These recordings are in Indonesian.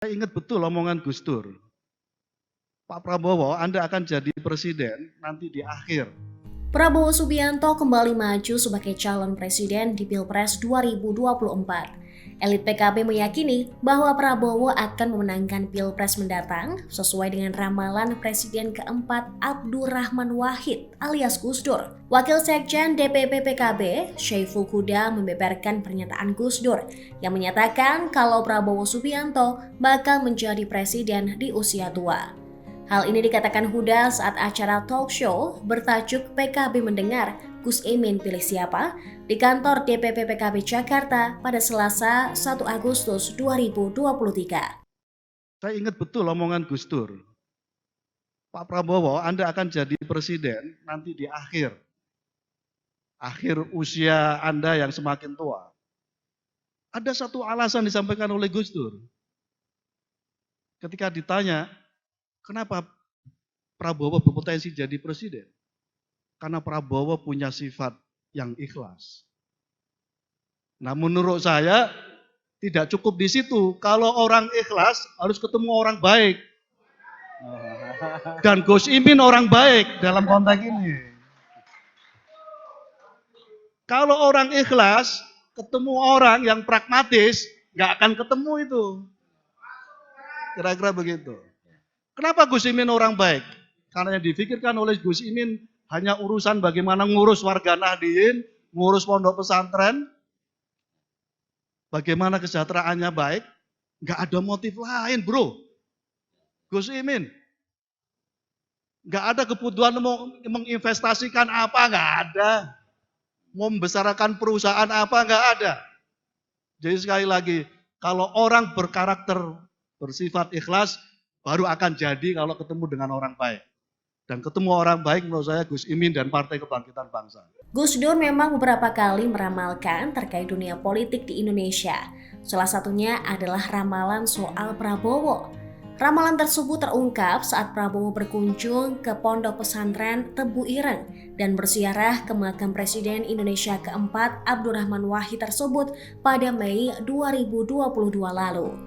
Saya ingat betul omongan Gus Dur. Pak Prabowo, Anda akan jadi presiden nanti di akhir. Prabowo Subianto kembali maju sebagai calon presiden di Pilpres 2024. Elit PKB meyakini bahwa Prabowo akan memenangkan Pilpres mendatang sesuai dengan ramalan Presiden keempat Abdurrahman Wahid alias Gus Dur. Wakil Sekjen DPP PKB, Syaiful Huda membeberkan pernyataan Gus Dur yang menyatakan kalau Prabowo Subianto bakal menjadi presiden di usia tua. Hal ini dikatakan Huda saat acara talk show bertajuk PKB Mendengar Gus Imin Pilih Siapa di kantor DPP PKB Jakarta pada Selasa 1 Agustus 2023. Saya ingat betul omongan Gus Dur. Pak Prabowo, Anda akan jadi presiden nanti di akhir usia Anda yang semakin tua. Ada satu alasan disampaikan oleh Gus Dur. Ketika ditanya, kenapa Prabowo berpotensi jadi presiden? Karena Prabowo punya sifat yang ikhlas. Nah, menurut saya tidak cukup di situ. Kalau orang ikhlas harus ketemu orang baik. Dan Gus Imin orang baik dalam konteks ini. Kalau orang ikhlas ketemu orang yang pragmatis, nggak akan ketemu itu. Kira-kira begitu. Kenapa Gus Imin orang baik? Karena yang difikirkan oleh Gus Imin hanya urusan bagaimana ngurus warga Nahdien, ngurus pondok pesantren, bagaimana kesejahteraannya baik, nggak ada motif lain, bro. Gus Imin, nggak ada kebutuhan mau menginvestasikan apa, nggak ada. Mau membesarkan perusahaan apa, nggak ada. Jadi sekali lagi, kalau orang berkarakter, bersifat ikhlas, baru akan jadi kalau ketemu dengan orang baik. Dan ketemu orang baik menurut saya Gus Imin dan Partai Kebangkitan Bangsa. Gus Dur memang beberapa kali meramalkan terkait dunia politik di Indonesia. Salah satunya adalah ramalan soal Prabowo. Ramalan tersebut terungkap saat Prabowo berkunjung ke pondok pesantren Tebu Ireng dan berziarah ke makam Presiden Indonesia keempat Abdurrahman Wahid tersebut pada Mei 2022 lalu.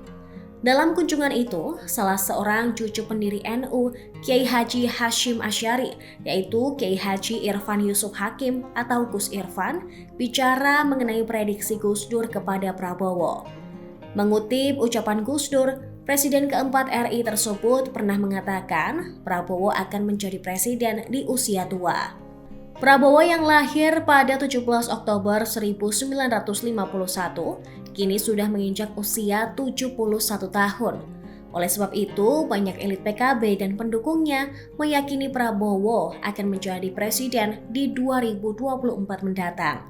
Dalam kunjungan itu, salah seorang cucu pendiri NU, Kiai Haji Hashim Asy'ari, yaitu Kiai Haji Irfan Yusuf Hakim atau Gus Irfan, bicara mengenai prediksi Gus Dur kepada Prabowo. Mengutip ucapan Gus Dur, Presiden keempat RI tersebut pernah mengatakan Prabowo akan menjadi presiden di usia tua. Prabowo yang lahir pada 17 Oktober 1951 kini sudah menginjak usia 71 tahun. Oleh sebab itu, banyak elit PKB dan pendukungnya meyakini Prabowo akan menjadi presiden di 2024 mendatang.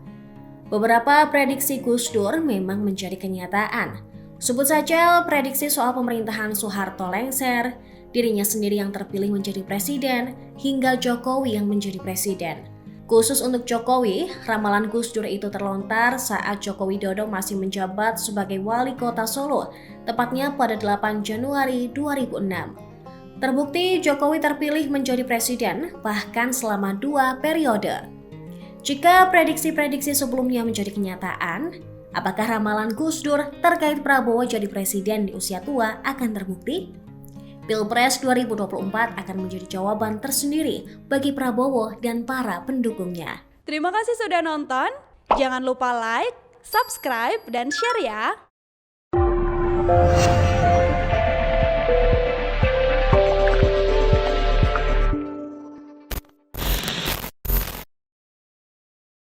Beberapa prediksi Gus Dur memang menjadi kenyataan. Sebut saja prediksi soal pemerintahan Soeharto lengser, dirinya sendiri yang terpilih menjadi presiden, hingga Jokowi yang menjadi presiden. Khusus untuk Jokowi, ramalan Gus Dur itu terlontar saat Joko Widodo masih menjabat sebagai wali kota Solo, tepatnya pada 8 Januari 2006. Terbukti Jokowi terpilih menjadi presiden bahkan selama 2 periode. Jika prediksi-prediksi sebelumnya menjadi kenyataan, apakah ramalan Gus Dur terkait Prabowo jadi presiden di usia tua akan terbukti? Pilpres 2024 akan menjadi jawaban tersendiri bagi Prabowo dan para pendukungnya. Terima kasih sudah nonton. Jangan lupa like, subscribe, dan share ya.